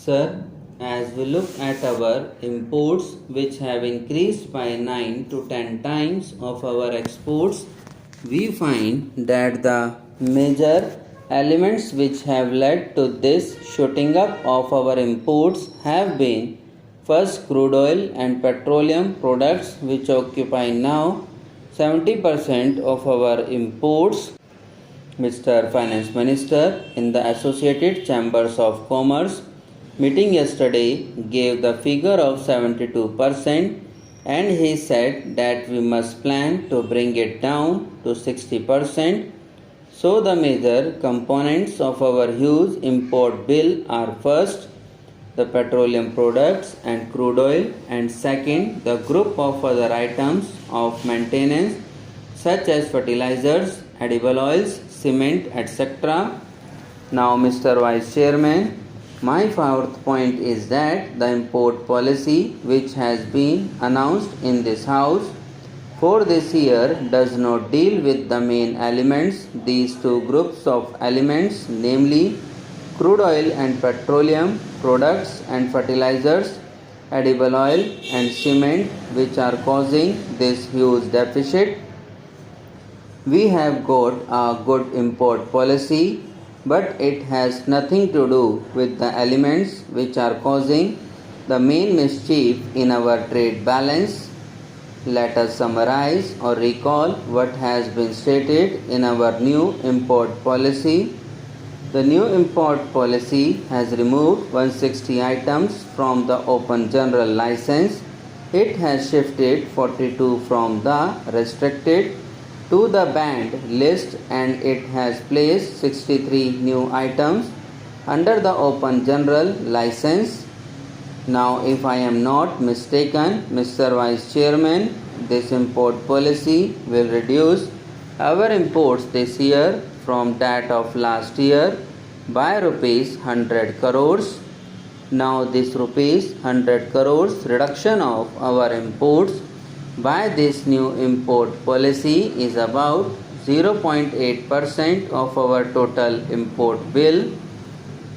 Sir, as we look at our imports, which have increased by 9 to 10 times of our exports, we find that the major elements which have led to this shooting up of our imports have been first crude oil and petroleum products, which occupy now 70% of our imports. Mr. Finance Minister in the Associated Chambers of Commerce meeting yesterday gave the figure of 72% and he said that we must plan to bring it down to 60%. So the major components of our huge import bill are first the petroleum products and crude oil, and second the group of other items of maintenance such as fertilizers, edible oils, cement, etc. Now, Mr. Vice Chairman, my fourth point is that the import policy which has been announced in this House for this year does not deal with the main elements, these two groups of elements, namely crude oil and petroleum products and fertilizers, edible oil and cement, which are causing this huge deficit. We have got a good import policy, but it has nothing to do with the elements which are causing the main mischief in our trade balance. Let us summarize or recall what has been stated in our new import policy. The new import policy has removed 160 items from the open general license. It has shifted 42 from the restricted to the banned list, and it has placed 63 new items under the open general license. Now, if I am not mistaken, Mr. Vice Chairman, this import policy will reduce our imports this year from that of last year by rupees 100 crores. Now, this rupees 100 crores reduction of our imports by this new import policy is about 0.8% of our total import bill.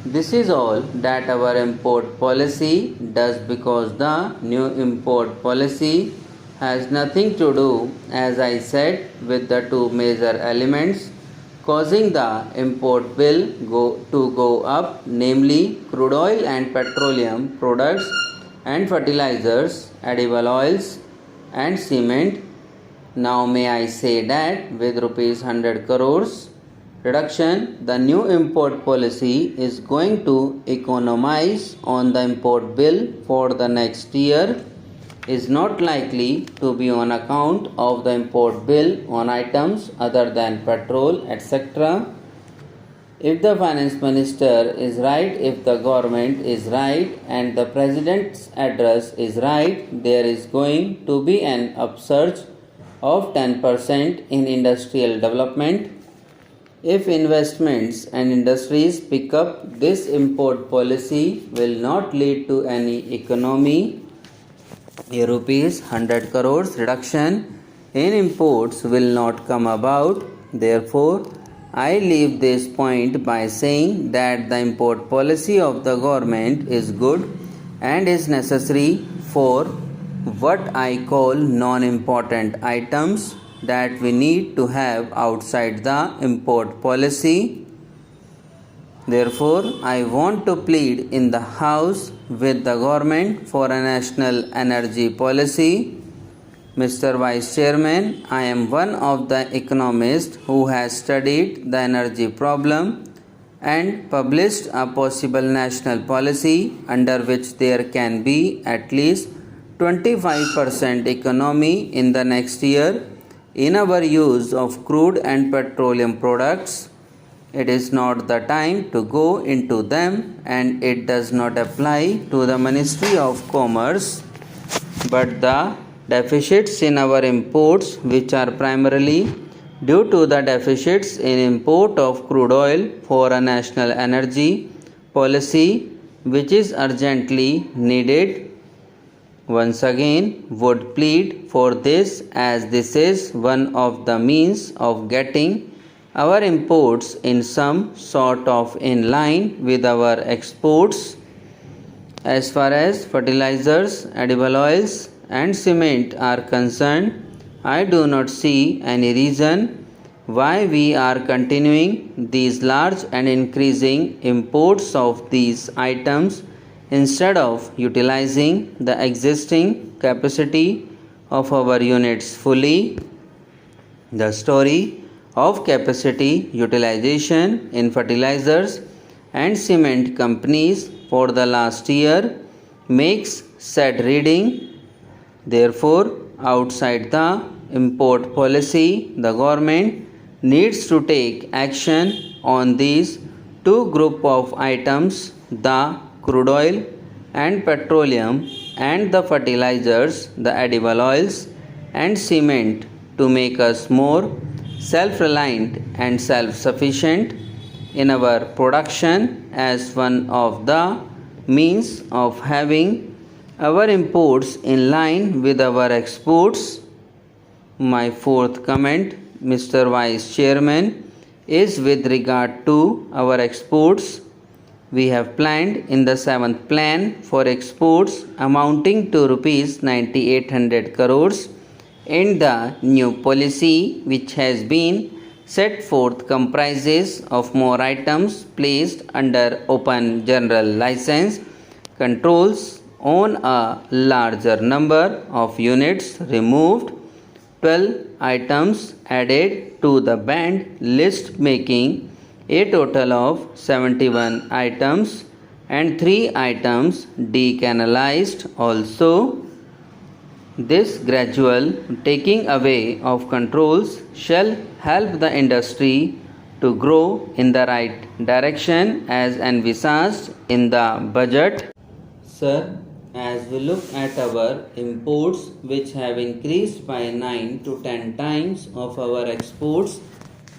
This is all that our import policy does, because the new import policy has nothing to do, as I said, with the two major elements causing the import bill to go up, namely crude oil and petroleum products and fertilizers, edible oils and cement. Now may I say that with rupees 100 crores reduction, the new import policy is going to economize on the import bill for the next year, is not likely to be on account of the import bill on items other than petrol, etc. If the finance minister is right, if the government is right, and the president's address is right, there is going to be an upsurge of 10% in industrial development. If investments and industries pick up, this import policy will not lead to any economy. A rupees 100 crores reduction in imports will not come about. Therefore, I leave this point by saying that the import policy of the government is good and is necessary for what I call non-important items that we need to have outside the import policy. Therefore, I want to plead in the House with the government for a national energy policy. Mr. Vice Chairman, I am one of the economists who has studied the energy problem and published a possible national policy under which there can be at least 25% economy in the next year in our use of crude and petroleum products. It is not the time to go into them, and it does not apply to the Ministry of Commerce, but the deficits in our imports, which are primarily due to the deficits in import of crude oil for a national energy policy, which is urgently needed. Once again, would plead for this, as this is one of the means of getting our imports in some sort of in line with our exports. As far as fertilizers, edible oils and cement are concerned, I do not see any reason why we are continuing these large and increasing imports of these items instead of utilizing the existing capacity of our units fully. The story of capacity utilization in fertilizers and cement companies for the last year makes sad reading. Therefore, outside the import policy, the government needs to take action on these two group of items, the crude oil and petroleum, and the fertilizers, the edible oils and cement, to make us more self-reliant and self-sufficient in our production as one of the means of having our imports in line with our exports. My fourth comment, Mr. Vice Chairman, is with regard to our exports. We have planned in the 7th plan for exports amounting to rupees 9800 crores, and the new policy which has been set forth comprises of more items placed under open general license, controls on a larger number of units removed, 12 items added to the banned list, making a total of 71 items, and 3 items decanalized also. This gradual taking away of controls shall help the industry to grow in the right direction as envisaged in the budget. Sir, as we look at our imports, which have increased by 9 to 10 times of our exports,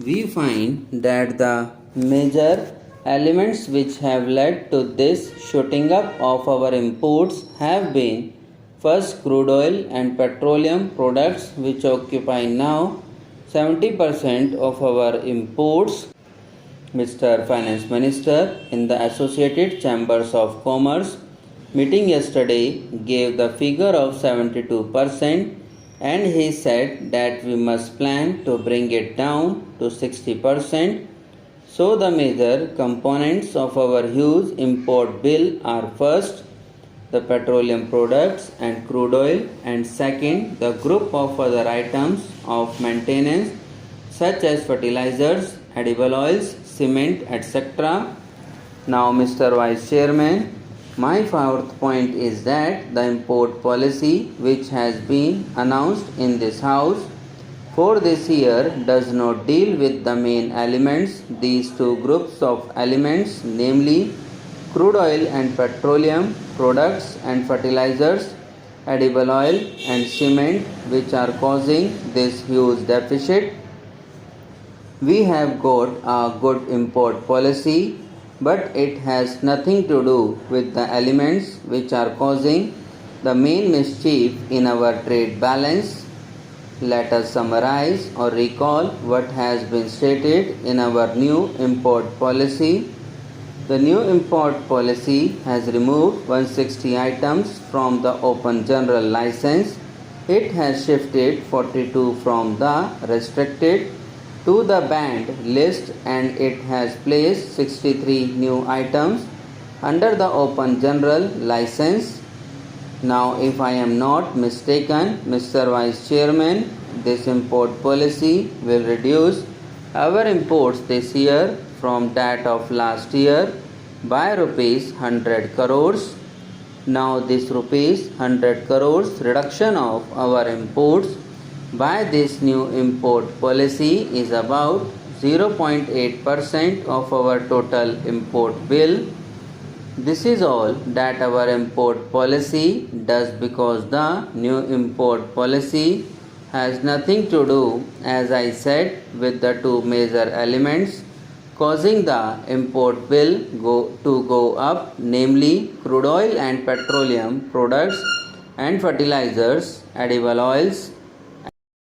we find that the major elements which have led to this shooting up of our imports have been: first, crude oil and petroleum products, which occupy now 70% of our imports. Mr. Finance Minister in the Associated Chambers of Commerce meeting yesterday gave the figure of 72%, and he said that we must plan to bring it down to 60%. So the major components of our huge import bill are: first, the petroleum products and crude oil, and second, the group of other items of maintenance such as fertilizers, edible oils, cement, etc. Now, Mr. Vice Chairman, my fourth point is that the import policy which has been announced in this House for this year does not deal with the main elements, these two groups of elements, namely crude oil and petroleum products and fertilizers, edible oil and cement, which are causing this huge deficit. We have got a good import policy, but it has nothing to do with the elements which are causing the main mischief in our trade balance. Let us summarize or recall what has been stated in our new import policy. The new import policy has removed 160 items from the open general license. It has shifted 42 from the restricted to the banned list, and it has placed 63 new items under the open general license. Now, if I am not mistaken, Mr. Vice Chairman, this import policy will reduce our imports this year from that of last year by rupees 100 crores. Now, this rupees 100 crores reduction of our imports by this new import policy is about 0.8% of our total import bill. This is all that our import policy does, because the new import policy has nothing to do, as I said, with the two major elements causing the import bill to go up, namely crude oil and petroleum products and fertilizers, edible oils